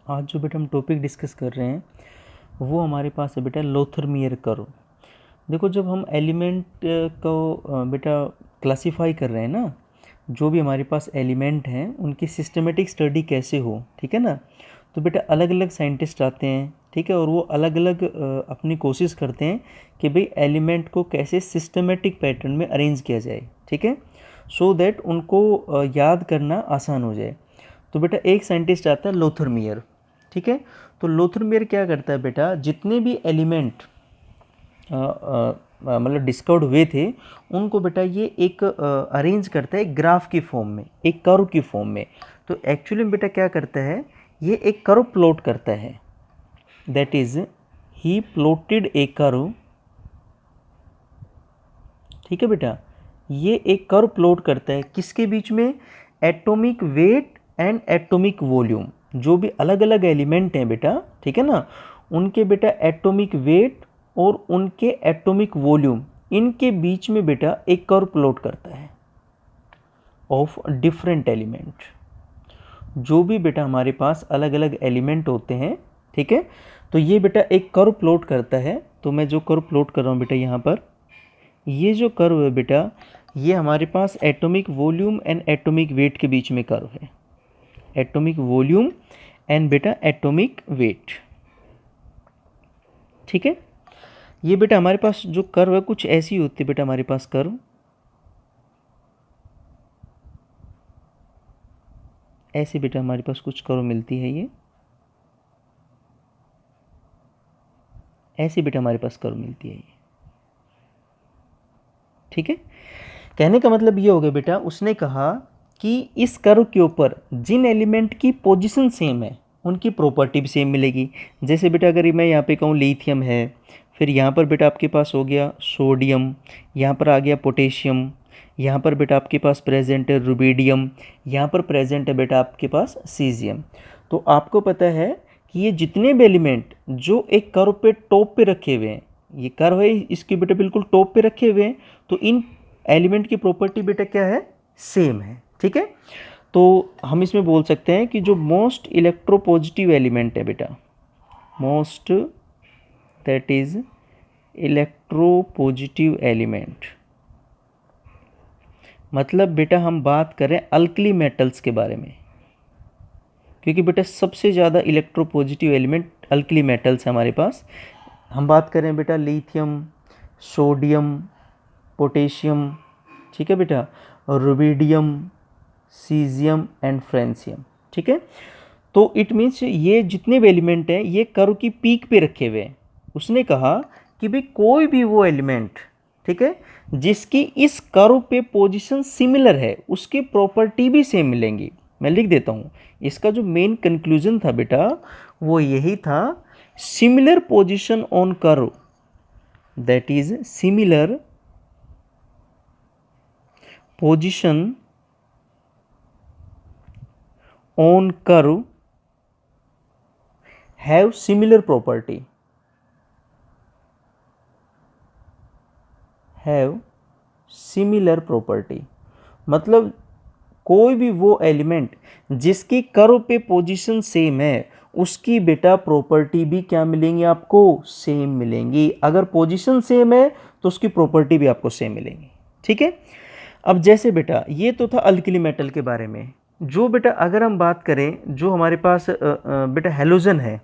आज जो बेटा हम टॉपिक डिस्कस कर रहे हैं वो हमारे पास है बेटा लोथरमियर कर्व। देखो, जब हम एलिमेंट को बेटा क्लासीफाई कर रहे हैं ना, जो भी हमारे पास एलिमेंट हैं उनकी सिस्टमेटिक स्टडी कैसे हो, ठीक है ना। तो बेटा अलग अलग साइंटिस्ट आते हैं, ठीक है, और वो अलग अलग अपनी कोशिश करते हैं कि भाई एलिमेंट को कैसे सिस्टमेटिक पैटर्न में अरेंज किया जाए, ठीक है, सो दैट उनको याद करना आसान हो जाए। तो बेटा एक साइंटिस्ट आता है लोथरमियर, ठीक है। तो लोथरमियर क्या करता है बेटा, जितने भी एलिमेंट मतलब डिस्कवर्ड हुए थे उनको बेटा ये एक अरेंज करता है एक ग्राफ की फॉर्म में, एक कर्व की फॉर्म में। तो एक्चुअली बेटा क्या करता है, ये एक कर्व प्लॉट करता है, that is he plotted A curve, ठीक है बेटा। ये एक कर्व प्लॉट करता है किसके बीच में, atomic weight and atomic volume. जो भी अलग अलग एलिमेंट हैं बेटा, ठीक है ना, उनके बेटा एटॉमिक वेट और उनके एटॉमिक वॉल्यूम, इनके बीच में बेटा एक कर्व प्लॉट करता है ऑफ डिफरेंट एलिमेंट। जो भी बेटा हमारे पास अलग अलग एलिमेंट होते हैं, ठीक है, तो ये बेटा एक कर्व प्लॉट करता है। तो मैं जो कर्व प्लॉट कर रहा हूँ बेटा यहाँ पर, ये जो कर्व है बेटा, ये हमारे पास atomic volume and atomic weight के बीच में कर्व है। एटॉमिक वॉल्यूम एंड बेटा एटॉमिक वेट, ठीक है। ये बेटा हमारे पास जो कर्व है कुछ ऐसी होती है बेटा हमारे पास कर्व, ऐसे बेटा हमारे पास कुछ कर्व मिलती है, ये ऐसे बेटा हमारे पास कर्व मिलती है ये, ठीक है। कहने का मतलब ये हो गया बेटा, उसने कहा कि इस कर्व के ऊपर जिन एलिमेंट की पोजीशन सेम है उनकी प्रॉपर्टी भी सेम मिलेगी। जैसे बेटा अगर मैं यहाँ पे कहूँ लिथियम है, फिर यहाँ पर बेटा आपके पास हो गया सोडियम, यहाँ पर आ गया पोटेशियम, यहाँ पर बेटा आपके पास प्रेजेंट है रुबिडियम, यहाँ पर प्रेजेंट है बेटा आपके पास सीजियम। तो आपको पता है कि ये जितने भी एलिमेंट जो एक कर्व पे टॉप पे रखे हुए हैं, ये कर्व है इसके बेटा बिल्कुल टॉप पे रखे हुए हैं, तो इन एलिमेंट की प्रॉपर्टी बेटा क्या है, सेम है, ठीक है। तो हम इसमें बोल सकते हैं कि जो मोस्ट इलेक्ट्रोपॉजिटिव एलिमेंट है बेटा, most that is electropositive element, मतलब बेटा हम बात करें अल्कली मेटल्स के बारे में, क्योंकि बेटा सबसे ज़्यादा इलेक्ट्रोपॉजिटिव एलिमेंट अल्कली मेटल्स है हमारे पास। हम बात करें बेटा लिथियम, सोडियम, पोटेशियम, ठीक है बेटा, रुबिडियम, सीजियम एंड फ्रेंसियम, ठीक है। तो इट मीन्स ये जितने भी एलिमेंट हैं ये कर्व की पीक पे रखे हुए हैं। उसने कहा कि भाई कोई भी वो एलिमेंट, ठीक है, जिसकी इस कर्व पे पोजीशन सिमिलर है उसकी प्रॉपर्टी भी सेम मिलेंगी। मैं लिख देता हूँ, इसका जो मेन कंक्लूजन था बेटा वो यही था, similar position on curve, that is similar position on curve have similar property, have similar property। मतलब कोई भी वो एलिमेंट जिसकी कर्व पे पोजीशन सेम है उसकी बेटा प्रॉपर्टी भी क्या मिलेंगी आपको, सेम मिलेंगी। अगर पोजीशन सेम है तो उसकी प्रॉपर्टी भी आपको सेम मिलेंगी, ठीक है। अब जैसे बेटा ये तो था अल्कली मेटल के बारे में। जो बेटा अगर हम बात करें जो हमारे पास बेटा हेलोजन है,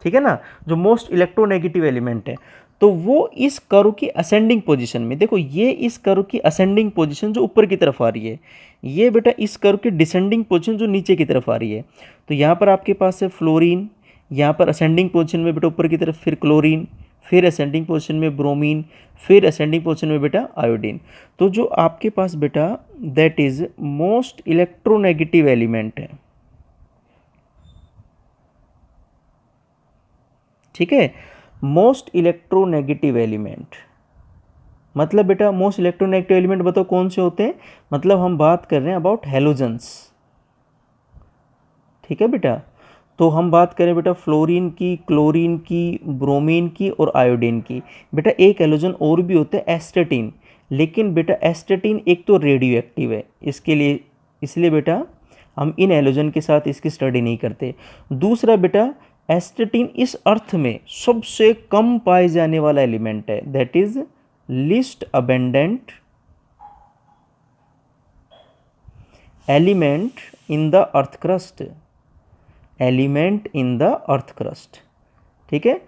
ठीक है ना, जो मोस्ट इलेक्ट्रोनेगेटिव एलिमेंट है, तो वो इस कर्व की असेंडिंग पोजीशन में, देखो ये इस कर्व की असेंडिंग पोजीशन जो ऊपर की तरफ आ रही है, ये बेटा इस कर्व की डिसेंडिंग पोजीशन जो नीचे की तरफ आ रही है। तो यहाँ पर आपके पास है फ्लोरीन, यहाँ पर असेंडिंग पोजीशन में बेटा ऊपर की तरफ फिर क्लोरीन, फिर असेंडिंग पोजीशन में ब्रोमीन, फिर असेंडिंग पोजीशन में बेटा आयोडीन। तो जो आपके पास बेटा that is most electronegative element है, ठीक है, मोस्ट इलेक्ट्रोनेगेटिव एलिमेंट। मतलब बेटा मोस्ट इलेक्ट्रोनेगेटिव एलिमेंट बताओ कौन से होते हैं, मतलब हम बात कर रहे हैं अबाउट हेलोजेंस, ठीक है बेटा। तो हम बात करें बेटा फ्लोरीन की, क्लोरीन की, ब्रोमीन की और आयोडीन की। बेटा एक हेलोजन और भी होता है एस्टेटिन, लेकिन बेटा एस्टेटिन एक तो रेडियो एक्टिव है, इसके लिए इसलिए बेटा हम इन हैलोजन के साथ इसकी स्टडी नहीं करते। दूसरा बेटा, एस्टेटिन इस अर्थ में सबसे कम पाए जाने वाला एलिमेंट है, that is least abundant element in the earth crust, element in the earth crust. ठीक है,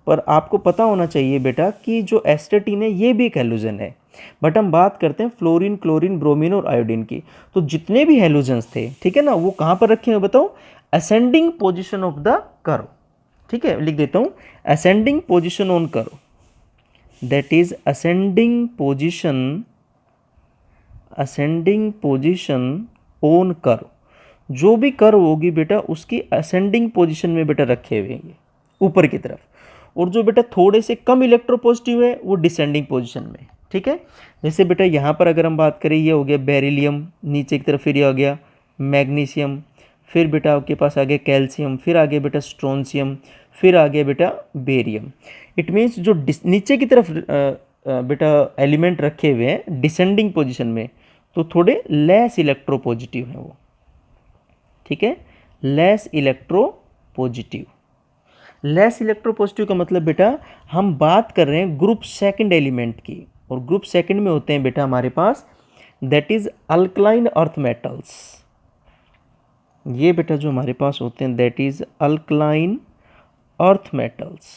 पर आपको पता होना चाहिए बेटा कि जो एस्टेटिन है ये भी एक हैलोजन है, बट हम बात करते हैं फ्लोरीन, क्लोरीन, ब्रोमीन और आयोडीन की। तो जितने भी हैलोजन्स थे, ठीक है ना, वो कहाँ पर रखे हैं बताओ, ascending position of the curve. ठीक है, लिख देता हूँ, ascending position on curve, that is ascending position, ascending position on curve. जो भी कर्व होगी बेटा उसकी असेंडिंग पोजिशन में बेटा रखे हुए हैं ऊपर की तरफ, और जो बेटा थोड़े से कम इलेक्ट्रोपॉजिटिव है वो डिसेंडिंग पोजीशन में। ठीक है, जैसे बेटा यहाँ पर अगर हम बात करें, ये हो गया बेरिलियम नीचे की तरफ, फिर ये हो गया मैग्नीशियम, फिर बेटा आपके पास आ गया कैल्शियम, फिर आ गया बेटा स्ट्रोंशियम, फिर आ गया बेटा बेरियम। इट मीन्स जो नीचे की तरफ बेटा एलिमेंट रखे हुए हैं डिसेंडिंग पोजिशन में, तो थोड़े लेस इलेक्ट्रोपॉजिटिव हैं वो। ठीक है, लेस इलेक्ट्रोपॉजिटिव। लेस इलेक्ट्रोपॉजिटिव का मतलब बेटा हम बात कर रहे हैं ग्रुप सेकंड एलिमेंट की, और ग्रुप सेकंड में होते हैं बेटा हमारे पास, that is alkaline earth metals. ये बेटा जो हमारे पास होते हैं that is alkaline earth metals.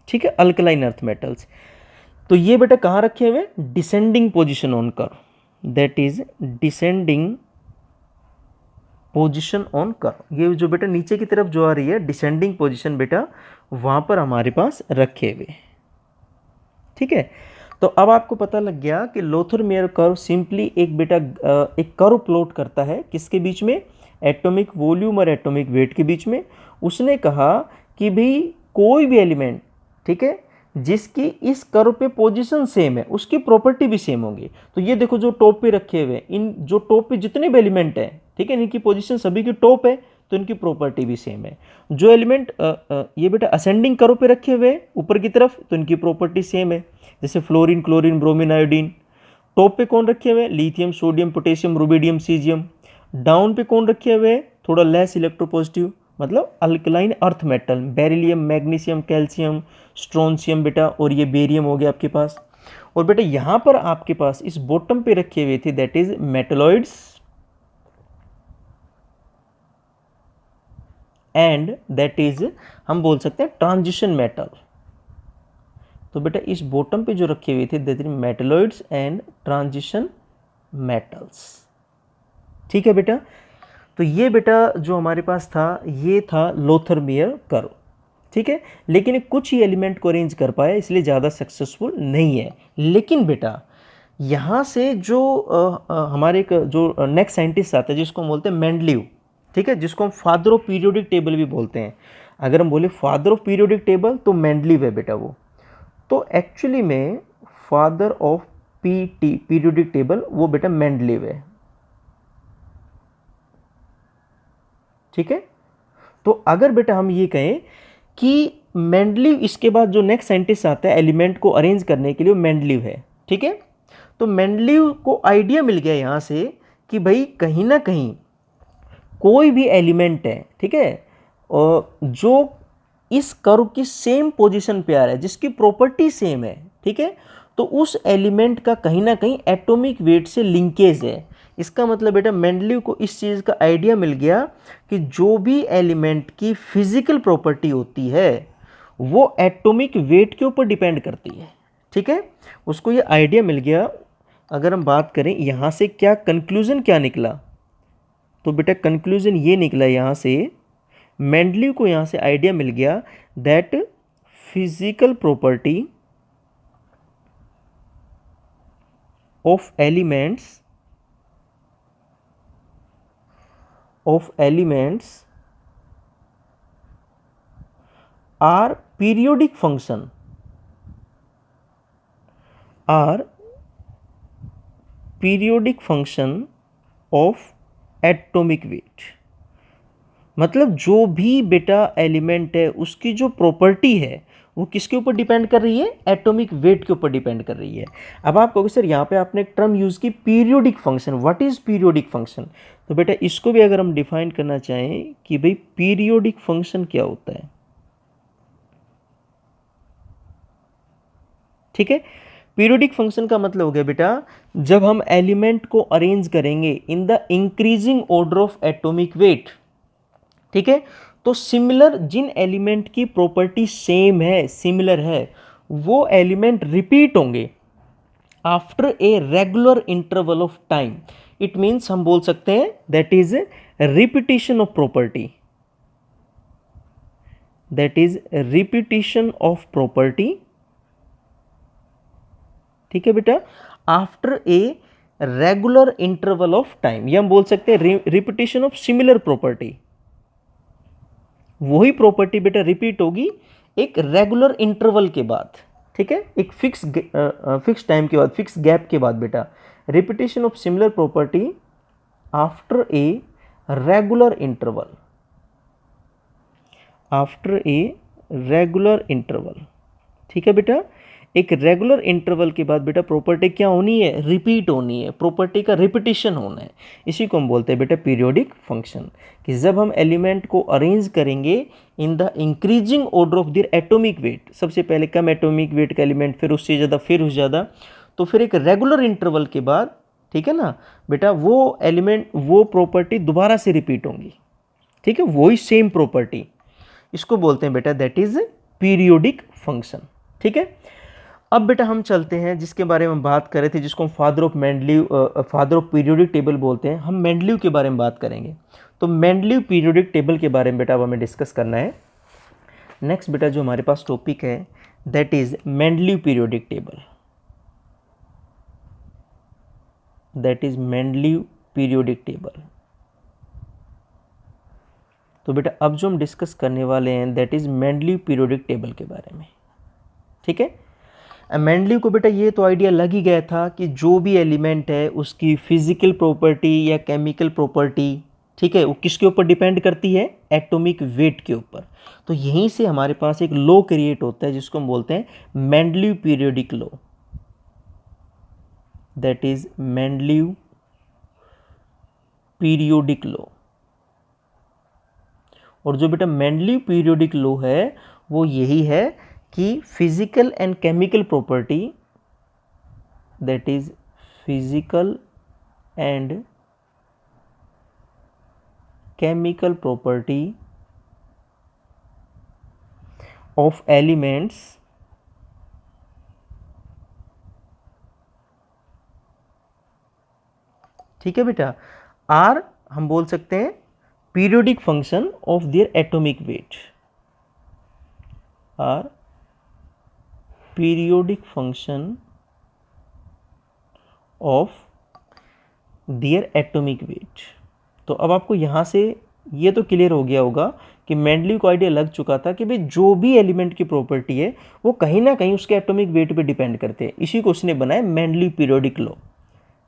ठीक है, अल्कलाइन अर्थ मेटल्स। तो ये बेटा कहाँ रखे हुए, descending position on curve, that is descending position on curve. ये जो बेटा नीचे की तरफ जो आ रही है डिसेंडिंग पोजीशन बेटा, वहां पर हमारे पास रखे हुए। ठीक है, तो अब आपको पता लग गया कि लोथर-मेयर कर्व सिंपली एक बेटा एक कर्व प्लॉट करता है किसके बीच में, एटॉमिक वॉल्यूम और एटॉमिक वेट के बीच में। उसने कहा कि भाई कोई भी एलिमेंट, ठीक है, जिसकी इस कर्व पे पोजीशन सेम है उसकी प्रॉपर्टी भी सेम होगी। तो ये देखो जो टॉप पे रखे हुए, इन जो टॉप पे जितने भी एलिमेंट हैं, ठीक है, इनकी पोजीशन सभी की टॉप है, तो इनकी प्रॉपर्टी भी सेम है। जो एलिमेंट ये बेटा असेंडिंग कर्व पे रखे हुए ऊपर की तरफ, तो इनकी प्रॉपर्टी सेम है। जैसे fluorine, chlorine, bromine, iodine. Top पे कौन रखे हुए, lithium, sodium, potassium, rubidium, caesium. Down पे कौन रखे हुए, थोड़ा लेस इलेक्ट्रोपॉजिटिव, मतलब alkaline earth metal, beryllium, magnesium, calcium, strontium बेटा, और ये बेरियम हो गया आपके पास। और बेटा यहां पर आपके पास इस बॉटम पे रखे हुए थे that is metalloids and that is हम बोल सकते हैं ट्रांजिशन मेटल। तो बेटा इस बॉटम पे जो रखे हुए थे that is metalloids and transition metals. ठीक है बेटा, तो ये बेटा जो हमारे पास था ये था लोथर-मेयर कर्व। ठीक है, लेकिन कुछ ही एलिमेंट को अरेंज कर पाया इसलिए ज़्यादा सक्सेसफुल नहीं है। लेकिन बेटा यहाँ से जो हमारे एक जो नेक्स्ट साइंटिस्ट आता है जिसको हम बोलते हैं मेंडलीव, ठीक है, जिसको हम फादर ऑफ पीरियोडिक टेबल भी बोलते हैं। अगर हम बोले फादर ऑफ पीरियोडिक टेबल तो मेंडलीव है बेटा वो। तो एक्चुअली में फादर ऑफ पीरियोडिक टेबल वो बेटा मेंडलीव है। ठीक है, तो अगर बेटा हम ये कहें कि मेंडलीव, इसके बाद जो नेक्स्ट साइंटिस्ट आता है एलिमेंट को अरेंज करने के लिए वो मेंडलीव है। ठीक है, तो मेंडलीव को आइडिया मिल गया यहाँ से कि भाई कहीं ना कहीं कोई भी एलिमेंट है, ठीक है, जो इस कर्व की सेम पोजीशन पे आ रहा है, जिसकी प्रॉपर्टी सेम है, ठीक है, तो उस एलिमेंट का कहीं ना कहीं एटॉमिक वेट से लिंकेज है। इसका मतलब बेटा मेंडलीव को इस चीज़ का आइडिया मिल गया कि जो भी एलिमेंट की फिजिकल प्रॉपर्टी होती है वो एटॉमिक वेट के ऊपर डिपेंड करती है। ठीक है, उसको ये आइडिया मिल गया। अगर हम बात करें यहाँ से क्या कंक्लूजन क्या निकला, तो बेटा कंक्लूजन ये निकला यहाँ से, मेंडलीव को यहाँ से आइडिया मिल गया that physical property of elements are periodic function of atomic weight। मतलब जो भी बेटा एलिमेंट है उसकी जो प्रॉपर्टी है वो किसके ऊपर डिपेंड कर रही है, एटॉमिक वेट के ऊपर डिपेंड कर रही है। अब आप कहोगे सर यहाँ पे आपने एक टर्म यूज़ की periodic function, what is periodic function. तो बेटा इसको भी अगर हम डिफाइन करना चाहें कि भाई पीरियोडिक फंक्शन क्या होता है, ठीक है। पीरियोडिक फंक्शन का मतलब हो गया बेटा जब हम एलिमेंट को अरेंज करेंगे इन the increasing order of atomic weight, ठीक है, तो सिमिलर जिन एलिमेंट की प्रॉपर्टी सेम है, सिमिलर है, वो एलिमेंट रिपीट होंगे after a regular interval of time. It means हम बोल सकते हैं that is repetition of property, that is repetition of property, ठीक है बेटा, after a regular interval of time. ये हम बोल सकते हैं रिपीटिशन ऑफ सिमिलर प्रॉपर्टी। वही प्रॉपर्टी बेटा रिपीट होगी एक रेगुलर इंटरवल के बाद, ठीक है, एक फिक्स टाइम के बाद, फिक्स गैप के बाद बेटा। Repetition of similar property after a regular interval, after a regular interval, ठीक है बेटा। एक रेगुलर इंटरवल के बाद बेटा प्रॉपर्टी क्या होनी है, रिपीट होनी है, प्रॉपर्टी का रिपीटिशन होना है। इसी को हम बोलते हैं बेटा पीरियोडिक फंक्शन, कि जब हम एलिमेंट को अरेंज करेंगे इन the increasing order of their atomic wait, सबसे पहले कम एटॉमिक वेट का एलिमेंट, फिर उससे ज़्यादा, फिर उससे ज़्यादा, तो फिर एक रेगुलर इंटरवल के बाद, ठीक है ना बेटा, वो एलिमेंट, वो प्रॉपर्टी दोबारा से रिपीट होंगी, ठीक है, वही सेम प्रॉपर्टी। इसको बोलते हैं बेटा दैट इज पीरियोडिक फंक्शन, ठीक है। अब बेटा हम चलते हैं जिसके बारे में बात कर रहे थे, जिसको हम father of Mendeleev, father of periodic table बोलते हैं, हम मेंडलीव के बारे में बात करेंगे। तो मेंडलीव पीरियोडिक टेबल के बारे में बेटा अब हमें डिस्कस करना है। नेक्स्ट बेटा जो हमारे पास टॉपिक है that is Mendeleev periodic table, that is Mendeleev periodic table. तो बेटा अब जो हम डिस्कस करने वाले हैं that is Mendeleev periodic table के बारे में, ठीक है। मेंडलीव को बेटा ये तो आइडिया लग ही गया था कि जो भी एलिमेंट है उसकी फिजिकल प्रॉपर्टी या केमिकल प्रॉपर्टी, ठीक है, वो किसके ऊपर डिपेंड करती है, एटॉमिक वेट के ऊपर। तो यहीं से हमारे पास एक लॉ क्रिएट होता है जिसको हम बोलते हैं Mendeleev periodic law, that is Mendeleev periodic law. और जो बेटा मेंडलीव पीरियोडिक लॉ है वो यही है कि physical and chemical property, that is physical and chemical property of elements, ठीक है बेटा, आर हम बोल सकते हैं periodic function of their atomic weight, or periodic function of their atomic weight. तो अब आपको यहाँ से ये तो क्लियर हो गया होगा कि मेंडलीव को आइडिया लग चुका था कि भाई जो भी एलिमेंट की प्रॉपर्टी है वो कहीं ना कहीं उसके एटॉमिक वेट पे डिपेंड करते हैं। इसी को उसने बनाया मेंडलीव पीरियोडिक लॉ,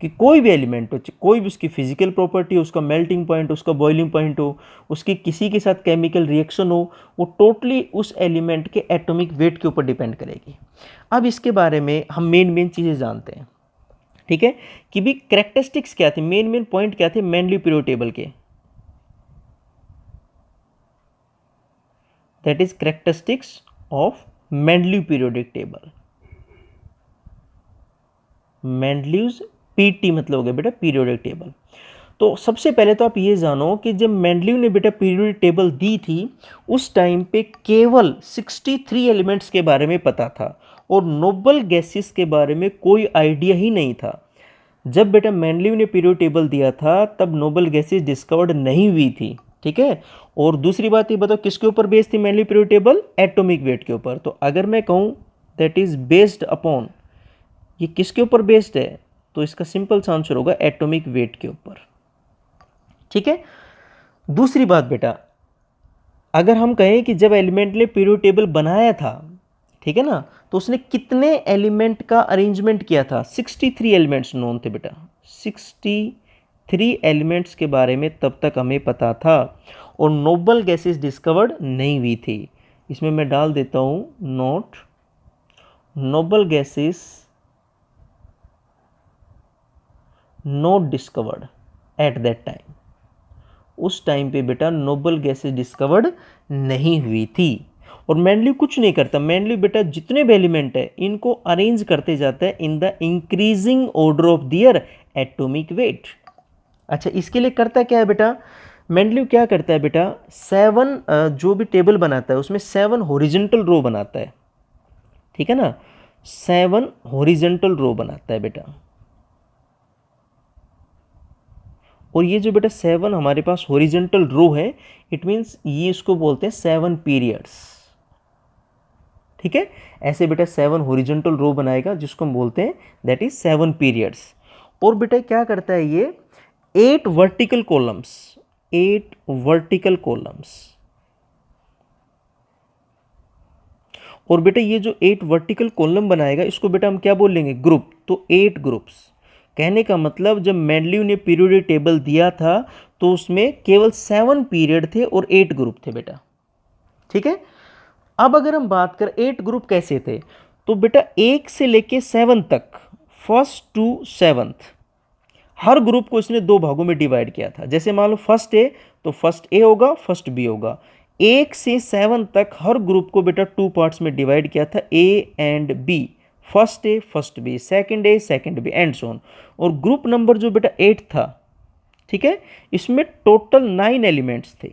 कि कोई भी एलिमेंट हो, कोई भी उसकी फिजिकल प्रॉपर्टी हो, उसका मेल्टिंग पॉइंट, उसका बॉइलिंग पॉइंट हो, उसकी किसी के साथ केमिकल रिएक्शन हो, वो टोटली उस एलिमेंट के एटॉमिक वेट के ऊपर डिपेंड करेगी। अब इसके बारे में हम मेन चीज़ें जानते हैं, ठीक है, कि भी कैरेक्टरिस्टिक्स क्या थे, मेन पॉइंट क्या थे मेंडलीव पीरियोडिक टेबल के, that is characteristics of Mendeleev periodic table. Mendeleev's PT मतलब हो गया बेटा पीरियोडिक टेबल। तो सबसे पहले तो आप ये जानो कि जब मेंडलीव ने बेटा पीरियोडिक टेबल दी थी उस टाइम पे केवल 63 एलिमेंट्स के बारे में पता था और नोबल गैसेस के बारे में कोई आइडिया ही नहीं था। जब बेटा मेंडलीव ने पीरियोडिक टेबल दिया था तब नोबल गैसेस डिस्कवर्ड नहीं हुई थी, ठीक है। और दूसरी बात ये बताओ किसके ऊपर बेस्ड थी Mendeleev periodic table, atomic weight के ऊपर। तो अगर मैं कहूँ दैट इज बेस्ड अपॉन, ये किसके ऊपर बेस्ड है, तो इसका सिंपल सा आंसर होगा एटॉमिक वेट के ऊपर, ठीक है। दूसरी बात बेटा, अगर हम कहें कि जब एलिमेंट ने पीरियोडिक टेबल बनाया था, ठीक है ना, तो उसने कितने एलिमेंट का अरेंजमेंट किया था, 63 एलिमेंट्स नोन थे बेटा, 3 एलिमेंट्स के बारे में तब तक हमें पता था और नोबल गैसेस डिस्कवर्ड नहीं हुई थी। इसमें मैं डाल देता हूँ note, noble gases not discovered at that time. उस टाइम पे बेटा नोबल गैसेस डिस्कवर्ड नहीं हुई थी। और मेंडलीव कुछ नहीं करता, मेंडलीव बेटा जितने भी एलिमेंट है इनको अरेंज करते जाता है in the increasing order of their atomic weight. अच्छा, इसके लिए करता क्या है बेटा, मेंडलीव क्या करता है बेटा, 7 जो भी टेबल बनाता है उसमें 7 हॉरिजॉन्टल रो बनाता है, ठीक है ना, 7 हॉरिजॉन्टल रो बनाता है बेटा। और ये जो बेटा 7 हमारे पास हॉरिजॉन्टल रो है, इट मीन्स ये इसको बोलते हैं 7 पीरियड्स, ठीक है। ऐसे बेटा 7 हॉरिजॉन्टल रो बनाएगा जिसको हम बोलते हैं दैट इज 7 पीरियड्स। और बेटा क्या करता है ये, 8 वर्टिकल कॉलम्स, 8 वर्टिकल कॉलम्स। और बेटा ये जो 8 वर्टिकल कॉलम बनाएगा इसको बेटा हम क्या बोलेंगे, ग्रुप। तो 8 ग्रुप्स, कहने का मतलब जब मेंडलीव ने पीरियोडिक टेबल दिया था तो उसमें केवल 7 पीरियड थे और 8 ग्रुप थे बेटा, ठीक है। अब अगर हम बात करें 8 ग्रुप कैसे थे, तो बेटा 1 से लेके 7 तक, first to 7th, her group को इसने 2 भागों में डिवाइड किया था। जैसे मान लो फर्स्ट ए, तो फर्स्ट ए होगा, फर्स्ट बी होगा। 1 से 7 तक हर ग्रुप को बेटा 2 पार्ट्स में डिवाइड किया था, A and B, first A first B, second A second B and so on. और ग्रुप नंबर जो बेटा 8 था, ठीक है, इसमें टोटल 9 एलिमेंट्स थे,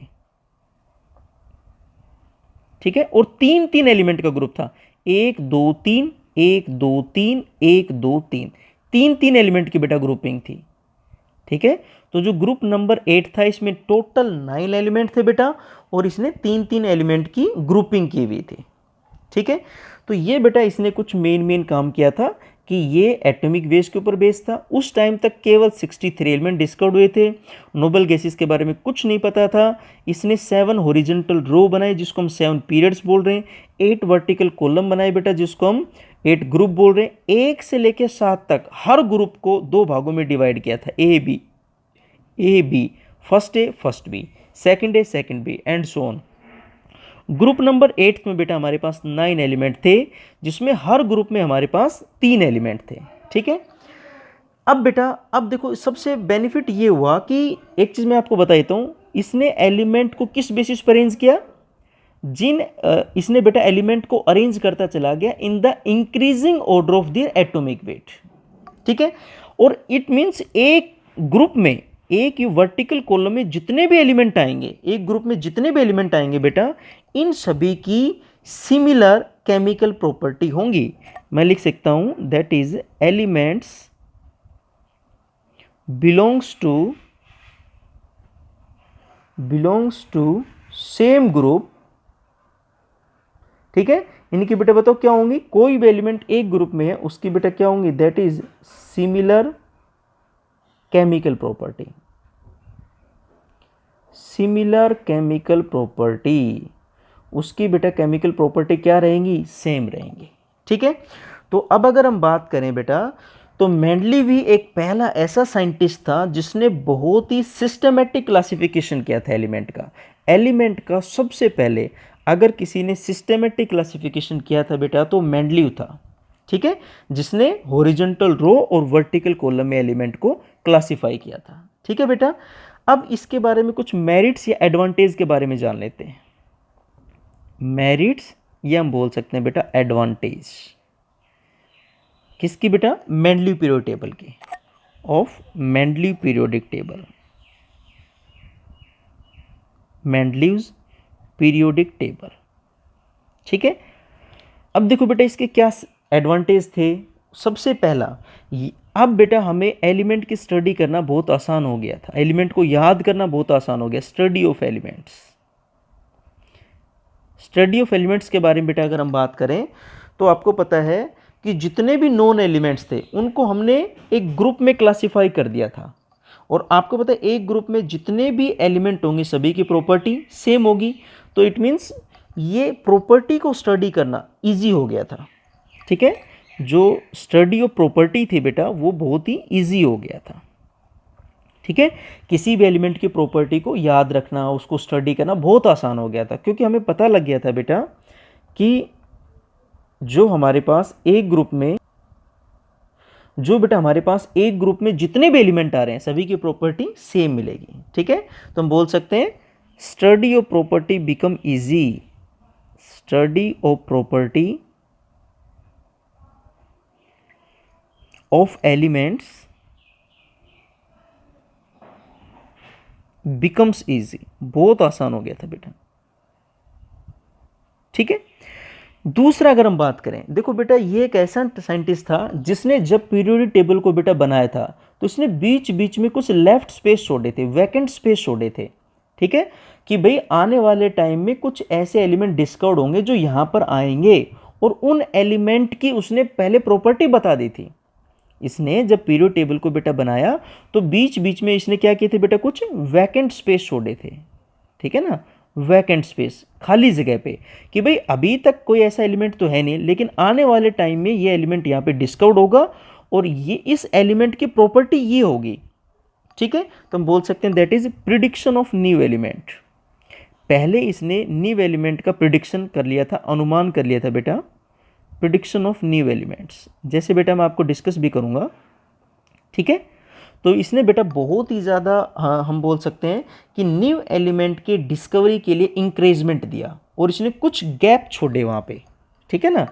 ठीक है। और 3-3 एलिमेंट का ग्रुप था, 1 2 3, 1 2 3, 1 2 3, 3-3 एलिमेंट की बेटा ग्रुपिंग थी, ठीक है। तो जो ग्रुप नंबर 8 था इसमें टोटल 9 एलिमेंट थे बेटा और इसने 3-3 एलिमेंट की ग्रुपिंग की हुई थी, ठीक है। तो ये बेटा इसने कुछ मेन काम किया था कि ये एटॉमिक वेट के ऊपर बेस्ड था। उस टाइम तक केवल 63 एलिमेंट डिस्कवर्ड हुए थे, नोबल गैसेस के बारे में कुछ नहीं पता था। इसने 7 हॉरिजॉन्टल रो बनाए जिसको हम 7 पीरियड्स बोल रहे हैं, 8 वर्टिकल कॉलम बनाए बेटा जिसको हम 8 ग्रुप बोल रहे हैं। 1 से लेकर 7 तक हर ग्रुप को 2 भागों में डिवाइड किया था, A B, first A first B, second A second B and so on. Group number 8 में बेटा हमारे पास 9 एलिमेंट थे जिसमें हर ग्रुप में हमारे पास 3 एलिमेंट थे, ठीक है। अब बेटा अब देखो सबसे बेनिफिट ये हुआ कि एक चीज़ मैं आपको बता देता हूँ, इसने एलिमेंट को किस बेसिस पर अरेंज किया, इसने बेटा एलिमेंट को अरेंज करता चला गया इन the increasing order of their atomic weight, ठीक है। और इट मीन्स एक ग्रुप में, एक वर्टिकल कॉलम में जितने भी एलिमेंट आएंगे, एक ग्रुप में जितने भी एलिमेंट आएंगे बेटा, इन सभी की सिमिलर केमिकल प्रॉपर्टी होंगी। मैं लिख सकता हूं that is elements belongs to same group, ठीक है। इनकी बेटा बताओ क्या होंगी, कोई भी एलिमेंट एक ग्रुप में है उसकी बेटा क्या होंगी, that is similar chemical property, similar chemical property, उसकी बेटा केमिकल प्रॉपर्टी क्या रहेंगी, सेम रहेंगी, ठीक है। तो अब अगर हम बात करें बेटा, तो मेंडलीव भी एक पहला ऐसा साइंटिस्ट था जिसने बहुत ही सिस्टमेटिक क्लासिफिकेशन किया था एलिमेंट का सबसे पहले अगर किसी ने सिस्टमेटिक क्लासिफिकेशन किया था बेटा तो मेंडलीव था, ठीक है, जिसने हॉरिजॉन्टल रो और वर्टिकल कॉलम में एलिमेंट को क्लासिफाई किया था, ठीक है बेटा। अब इसके बारे में कुछ मेरिट्स या एडवांटेज के बारे में जान लेते हैं। मेरिट्स या हम बोल सकते हैं बेटा एडवांटेज, किसकी बेटा, मेंडलीव पीरियोडिक टेबल की, of Mendeleev periodic table, Mendeleev's periodic table, ठीक है। अब देखो बेटा इसके क्या एडवांटेज थे। सबसे पहला, अब बेटा हमें एलिमेंट की स्टडी करना बहुत आसान हो गया था, एलिमेंट को याद करना बहुत आसान हो गया। Study of elements, study of elements के बारे में बेटा अगर हम बात करें तो आपको पता है कि जितने भी नॉन एलिमेंट्स थे उनको हमने एक ग्रुप में क्लासिफाई कर दिया था। और आपको पता है एक ग्रुप में जितने भी एलिमेंट होंगे सभी की प्रॉपर्टी सेम होगी, तो इट मीन्स ये प्रॉपर्टी को स्टडी करना इजी हो गया था, ठीक है। जो स्टडी ऑफ प्रॉपर्टी थी बेटा वो बहुत ही इजी हो गया था, ठीक है, किसी भी एलिमेंट की प्रॉपर्टी को याद रखना, उसको स्टडी करना बहुत आसान हो गया था, क्योंकि हमें पता लग गया था बेटा कि जो हमारे पास एक ग्रुप में जितने भी एलिमेंट आ रहे हैं सभी की प्रॉपर्टी सेम मिलेगी। ठीक है, तो हम बोल सकते हैं study of property become easy, study of property of elements becomes easy, बहुत आसान हो गया था बेटा। ठीक है, दूसरा अगर हम बात करें, देखो बेटा ये एक ऐसा साइंटिस्ट था जिसने जब पीरियोडिक टेबल को बेटा बनाया था तो इसने बीच बीच में कुछ लेफ्ट स्पेस छोड़े थे, वैकेंट स्पेस छोड़े थे। ठीक है, कि भाई आने वाले टाइम में कुछ ऐसे एलिमेंट डिस्कवर्ड होंगे जो यहां पर आएंगे, और उन एलिमेंट की उसने पहले प्रॉपर्टी बता दी थी। इसने जब पीरियड टेबल को बेटा बनाया तो बीच बीच में इसने क्या किए थे बेटा, कुछ वैकेंट स्पेस छोड़े थे। ठीक है ना, वैकेंट स्पेस, खाली जगह पे, कि भाई अभी तक कोई ऐसा एलिमेंट तो है नहीं, लेकिन आने वाले टाइम में ये एलिमेंट यहाँ पे डिस्कवर्ड होगा और ये इस एलिमेंट की प्रॉपर्टी ये होगी। ठीक है, तो हम बोल सकते हैं that is prediction of new element. पहले इसने न्यू एलिमेंट का प्रिडिक्शन कर लिया था, अनुमान कर लिया था बेटा, प्रिडिक्शन ऑफ न्यू एलिमेंट्स, जैसे बेटा मैं आपको डिस्कस भी करूंगा। ठीक है, तो इसने बेटा बहुत ही ज़्यादा, हाँ हम बोल सकते हैं कि न्यू एलिमेंट के डिस्कवरी के लिए इंकरेजमेंट दिया, और इसने कुछ गैप छोड़े वहाँ पे। ठीक है ना,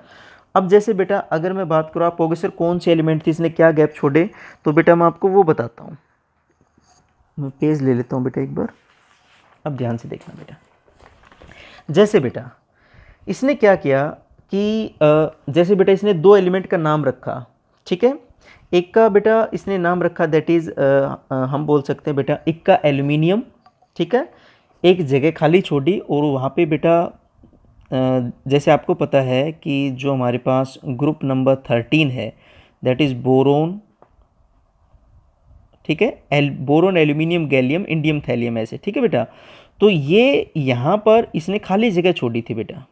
अब जैसे बेटा अगर मैं बात करूँ, आप कहोगे सर कौन से एलिमेंट थी, इसने क्या गैप छोड़े, तो बेटा मैं आपको वो बताता हूँ। मैं पेज ले लेता हूँ बेटा एक बार, अब ध्यान से देखना बेटा। जैसे बेटा इसने क्या किया कि जैसे बेटा इसने दो एलिमेंट का नाम रखा। ठीक है, एक का बेटा इसने नाम रखा दैट इज़ हम बोल सकते हैं बेटा एक का एल्यूमिनियम। ठीक है, एक जगह खाली छोड़ी और वहाँ पे बेटा जैसे आपको पता है कि जो हमारे पास ग्रुप नंबर 13 है दैट इज़ बोरोन। ठीक है, boron, aluminium, gallium, indium, thallium, ऐसे। ठीक है बेटा, तो ये यहाँ पर इसने खाली जगह छोड़ी थी बेटा।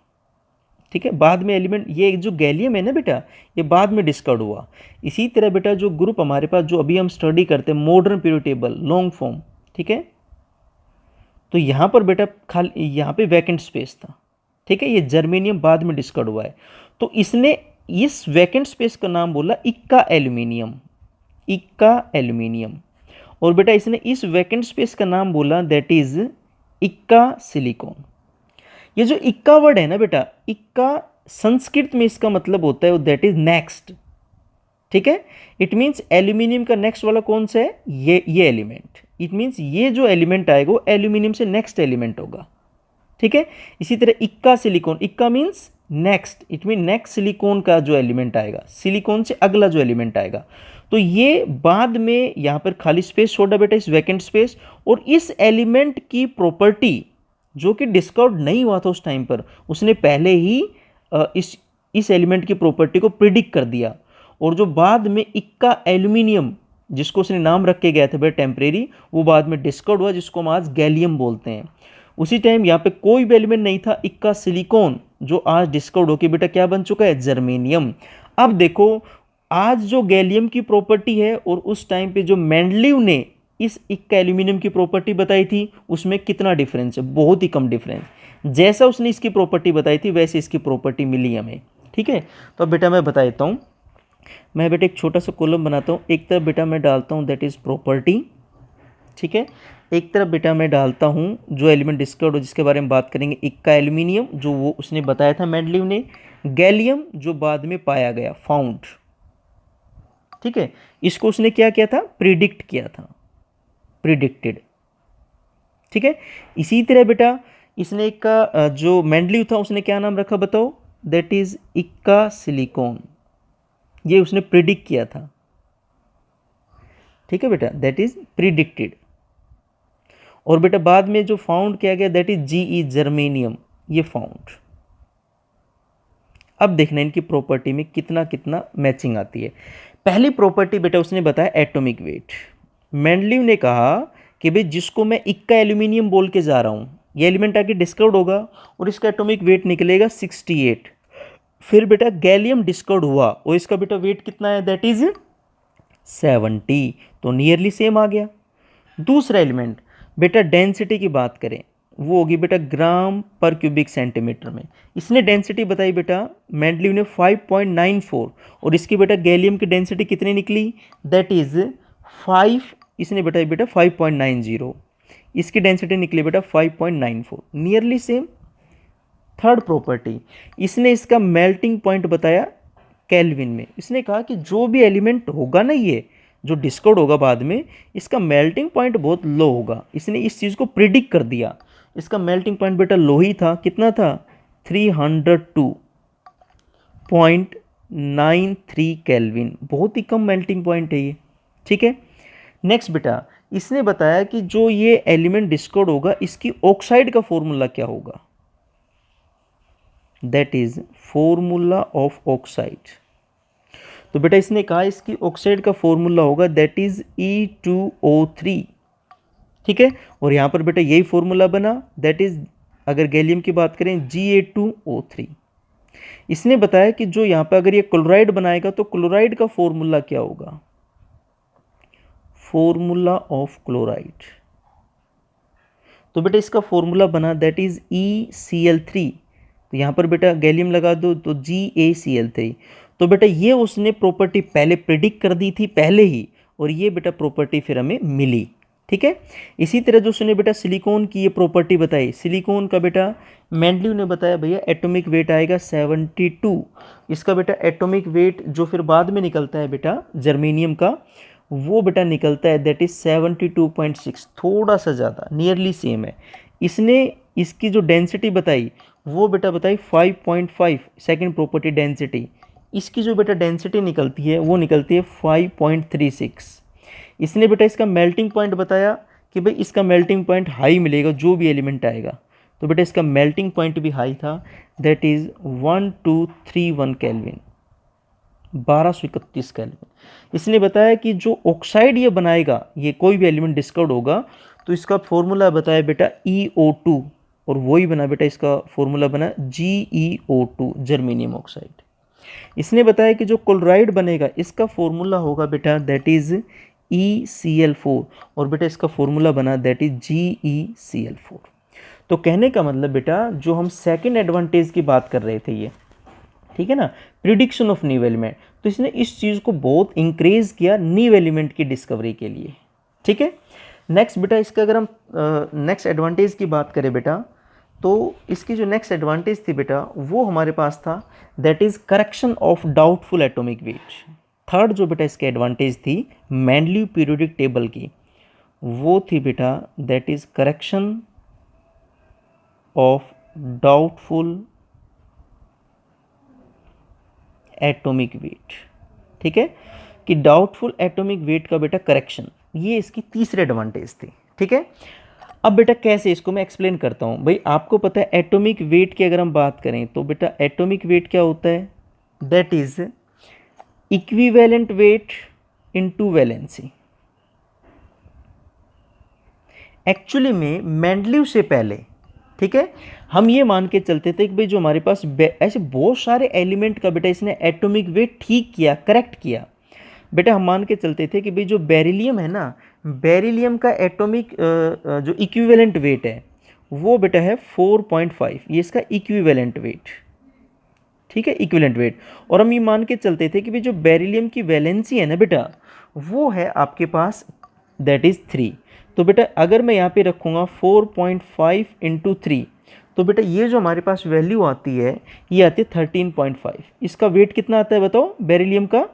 ठीक है, बाद में एलिमेंट ये जो गैलियम है ना बेटा, ये बाद में डिस्कवर्ड हुआ। इसी तरह बेटा जो ग्रुप हमारे पास जो अभी हम स्टडी करते हैं modern period table long form. ठीक है, तो यहाँ पर बेटा खाली यहाँ पे वैकेंट स्पेस था। ठीक है, ये जर्मेनियम बाद में डिस्कवर्ड हुआ है, तो इसने इस वैकेंट स्पेस का नाम बोला इक्का एल्यूमिनियम, इक्का एल्यूमिनियम। और बेटा इसने इस वैकेंट स्पेस का नाम बोला दैट इज इक्का सिलिकॉन। ये जो इक्का वर्ड है ना बेटा, इक्का संस्कृत में इसका मतलब होता है दैट इज नेक्स्ट। ठीक है, इट मीन्स एल्यूमिनियम का नेक्स्ट वाला कौन सा है, ये एलिमेंट। इट मीन्स ये जो एलिमेंट आएगा वो एल्यूमिनियम से नेक्स्ट एलिमेंट होगा। ठीक है, इसी तरह इक्का सिलिकॉन, इक्का means next, it mean next silicon का जो एलिमेंट आएगा, सिलिकॉन से अगला जो एलिमेंट आएगा। तो ये बाद में यहाँ पर खाली स्पेस छोड़ा बेटा, इस वैकेंट स्पेस, और इस एलिमेंट की प्रॉपर्टी जो कि डिस्कवर्ड नहीं हुआ था उस टाइम पर, उसने पहले ही इस एलिमेंट की प्रॉपर्टी को प्रिडिक्ट कर दिया। और जो बाद में इक्का एल्यूमिनियम जिसको उसने नाम रख के गया था बेटा टेम्परेरी, वो बाद में डिस्कवर्ड हुआ जिसको हम आज गैलियम बोलते हैं। उसी टाइम यहाँ पे कोई भी एलिमेंट नहीं था, इक्का सिलिकॉन जो आज डिस्कवर्ड होकर बेटा क्या बन चुका है, जर्मेनियम। अब देखो आज जो गैलियम की प्रॉपर्टी है और उस टाइम पे जो मेंडलीव ने इस इक्का एल्यूमिनियम की प्रॉपर्टी बताई थी उसमें कितना डिफरेंस है, बहुत ही कम डिफरेंस। जैसा उसने इसकी प्रॉपर्टी बताई थी वैसे इसकी प्रॉपर्टी मिली हमें। ठीक है, तो अब बेटा मैं बता देता हूँ, मैं बेटा एक छोटा सा कॉलम बनाता हूँ, एक तरफ बेटा मैं डालता हूँ दैट इज़ प्रॉपर्टी। ठीक है, एक तरफ बेटा मैं डालता हूँ जो एलिमेंट डिस्कवर्ड हो जिसके बारे में बात करेंगे, इक्का एल्यूमिनियम जो वो उसने बताया था मेंडलीव ने, गैलियम जो बाद में पाया गया, फाउंड। ठीक है, इसको उसने क्या किया था, प्रिडिक्ट किया था, प्रिडिक्टेड। ठीक है, इसी तरह बेटा इसने इक्का जो मेंडलीव था उसने क्या नाम रखा बताओ, दैट इज इक्का सिलिकॉन, ये उसने प्रिडिक्ट किया था। ठीक है बेटा, दैट इज प्रिडिक्टेड। और बेटा बाद में जो फाउंड किया गया दैट इज जीई जर्मेनियम, ये फाउंड। अब देखना इनकी प्रॉपर्टी में कितना कितना मैचिंग आती है। पहली प्रॉपर्टी बेटा उसने बताया एटॉमिक वेट। मेंडलीव ने कहा कि भाई जिसको मैं इक्का एल्यूमिनियम बोल के जा रहा हूँ, ये एलिमेंट आके डिस्कवर्ड होगा और इसका एटॉमिक वेट निकलेगा 68। फिर बेटा गैलियम डिस्कवर्ड हुआ और इसका बेटा वेट कितना है, दैट इज 70, तो नियरली सेम आ गया। दूसरा एलिमेंट बेटा डेंसिटी की बात करें, वो होगी बेटा ग्राम पर क्यूबिक सेंटीमीटर में। इसने डेंसिटी बताई बेटा मेंडलीव ने 5.94, और इसकी बेटा गैलियम की डेंसिटी कितनी निकली, दैट इज 5, इसने बताई बेटा 5.90, इसकी डेंसिटी निकली बेटा 5.94, नियरली सेम। थर्ड प्रॉपर्टी, इसने इसका मेल्टिंग पॉइंट बताया केल्विन में। इसने कहा कि जो भी एलिमेंट होगा ना, ये जो डिस्कवर्ड होगा बाद में, इसका मेल्टिंग पॉइंट बहुत लो होगा। इसने इस चीज़ को प्रिडिक्ट कर दिया। इसका मेल्टिंग पॉइंट बेटा लो ही था, कितना था, 302.93 केल्विन, बहुत ही कम मेल्टिंग पॉइंट है ये। ठीक है, नेक्स्ट बेटा इसने बताया कि जो ये एलिमेंट डिस्कवर्ड होगा, इसकी ऑक्साइड का फॉर्मूला क्या होगा, that is formula of oxide. तो बेटा इसने कहा इसकी ऑक्साइड का फॉर्मूला होगा दैट इज E2O3। ठीक है, और यहां पर बेटा यही फॉर्मूला बना, दैट इज अगर गैलियम की बात करें Ga2O3। इसने बताया कि जो यहां पर अगर ये क्लोराइड बनाएगा तो क्लोराइड का फॉर्मूला क्या होगा, फॉर्मूला ऑफ क्लोराइड। तो बेटा इसका फॉर्मूला बना दैट इज ECl3। तो यहाँ पर बेटा गैलियम लगा दो तो GaCl3। तो बेटा ये उसने प्रॉपर्टी पहले प्रिडिक्ट कर दी थी पहले ही, और ये बेटा प्रॉपर्टी फिर हमें मिली। ठीक है, इसी तरह जो उसने बेटा सिलिकॉन की ये प्रॉपर्टी बताई, सिलिकॉन का बेटा मेंडलीव ने बताया भैया एटॉमिक वेट आएगा 72। इसका बेटा एटॉमिक वेट जो फिर बाद में निकलता है बेटा जर्मेनियम का, वो बेटा निकलता है दैट इज 72.6, थोड़ा सा ज़्यादा, नियरली सेम है। इसने इसकी जो डेंसिटी बताई वो बेटा बताई 5.5, सेकेंड प्रॉपर्टी डेंसिटी। इसकी जो बेटा डेंसिटी निकलती है वो निकलती है 5.36। इसने बेटा इसका मेल्टिंग पॉइंट बताया कि भाई इसका मेल्टिंग पॉइंट हाई मिलेगा जो भी एलिमेंट आएगा। तो बेटा इसका मेल्टिंग पॉइंट भी हाई था, दैट इज 1231 केल्विन, 1231 केल्विन। इसने बताया कि जो ऑक्साइड ये बनाएगा, ये कोई भी एलिमेंट डिस्कवर्ड होगा, तो इसका फॉर्मूला बताया बेटा EO2, और वही बना बेटा इसका फॉर्मूला बना GeO2, जर्मेनियम ऑक्साइड। इसने बताया कि जो क्लोराइड बनेगा इसका फॉर्मूला होगा बेटा दैट इज ECl4, और बेटा इसका फॉर्मूला बना दैट इज GeCl4। तो कहने का मतलब बेटा जो हम सेकंड एडवांटेज की बात कर रहे थे ये, ठीक है ना, प्रिडिक्शन ऑफ न्यू एलिमेंट, तो इसने इस चीज़ को बहुत इंक्रेज किया न्यू एलिमेंट की डिस्कवरी के लिए। ठीक है, नेक्स्ट बेटा इसका अगर हम नेक्स्ट एडवांटेज की बात करें बेटा, तो इसकी जो नेक्स्ट एडवांटेज थी बेटा वो हमारे पास था that is correction of doubtful atomic weight. Third जो बेटा इसकी एडवांटेज थी मेंडलीव पीरियोडिक टेबल की, वो थी बेटा that is correction of doubtful atomic weight. ठीक है, कि डाउटफुल एटॉमिक वेट का बेटा करेक्शन, ये इसकी तीसरी एडवांटेज थी। ठीक है, अब बेटा कैसे इसको मैं एक्सप्लेन करता हूँ। भाई आपको पता है एटॉमिक वेट की अगर हम बात करें तो बेटा एटॉमिक वेट क्या होता है, that is equivalent weight into valency. Actually में मेंडलीव से पहले, ठीक है, हम ये मान के चलते थे कि भाई जो हमारे पास ऐसे बहुत सारे एलिमेंट का बेटा इसने एटॉमिक वेट ठीक किया, करेक्ट किया। बेटा हम मान के चलते थे कि भाई जो बेरिलियम है ना, बेरिलियम का एटॉमिक जो इक्विवेलेंट वेट है वो बेटा है 4.5, ये इसका इक्विवेलेंट वेट। ठीक है, इक्विवेलेंट वेट। और हम ये मान के चलते थे कि भाई जो बेरिलियम की वैलेंसी है ना बेटा, वो है आपके पास दैट इज 3। तो बेटा अगर मैं यहाँ पे रखूँगा 4.5 इंटू 3, तो बेटा ये जो हमारे पास वैल्यू आती है ये आती है 13.5। इसका वेट कितना आता है बताओ बेरिलियम का,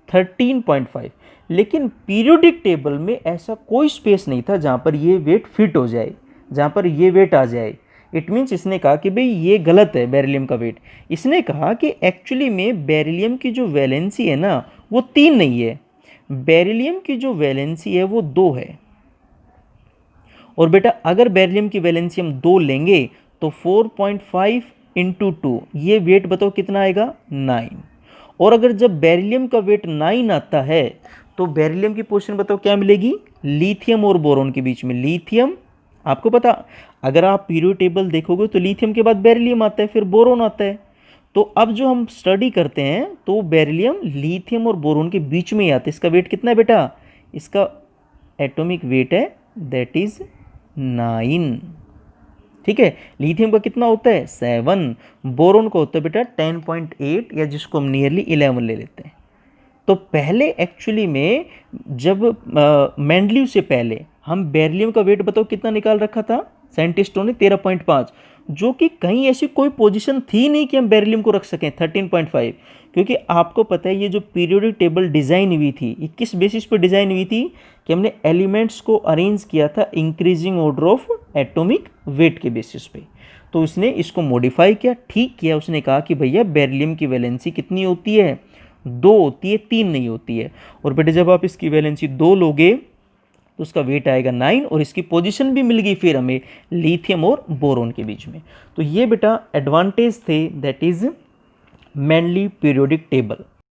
13.5। लेकिन पीरियोडिक टेबल में ऐसा कोई स्पेस नहीं था जहाँ पर ये वेट फिट हो जाए, जहाँ पर ये वेट आ जाए। इट मीन्स इसने कहा कि भाई ये गलत है बेरिलियम का वेट। इसने कहा कि एक्चुअली में बेरिलियम की जो वैलेंसी है ना वो 3 नहीं है, बेरिलियम की जो वैलेंसी है वो 2 है। और बेटा अगर बेरिलियम की वैलेंसी हम 2 लेंगे तो 4.5 इंटू 2, ये वेट बताओ कितना आएगा, 9। और अगर जब बेरिलियम का वेट 9 आता है तो बेरिलियम की पोजीशन बताओ क्या मिलेगी, लिथियम और बोरोन के बीच में। लिथियम आपको पता, अगर आप पीरियोडिक टेबल देखोगे तो लिथियम के बाद बेरिलियम आता है, फिर बोरोन आता है। तो अब जो हम स्टडी करते हैं तो बेरिलियम लिथियम और बोरोन के बीच में ही आता है। इसका वेट कितना है बेटा, इसका एटॉमिक वेट है दैट इज 9। ठीक है, लिथियम का कितना होता है 7, बोरोन का होता है बेटा 10.8 या जिसको हम नियरली 11 ले लेते हैं। तो पहले एक्चुअली में जब मेंडलीव से पहले हम बेरिलियम का वेट बताओ कितना निकाल रखा था साइंटिस्टों ने 13.5, जो कि कहीं ऐसी कोई पोजीशन थी नहीं कि हम बेरिलियम को रख सकें 13.5, क्योंकि आपको पता है ये जो पीरियोडिक टेबल डिज़ाइन हुई थी ये किस बेसिस पर डिज़ाइन हुई थी कि हमने एलिमेंट्स को अरेंज किया था increasing order of atomic weight के बेसिस पे। तो उसने इसको मॉडिफाई किया, ठीक किया, उसने कहा कि भैया बेरिलियम की वैलेंसी कितनी होती है 2 होती है, 3 नहीं होती है। और बेटे जब आप इसकी वैलेंसी 2 लोगे तो उसका वेट आएगा 9 और इसकी पोजीशन भी मिल गई फिर हमें लिथियम और बोरोन के बीच में। तो ये बेटा एडवांटेज थे that is mainly periodic table.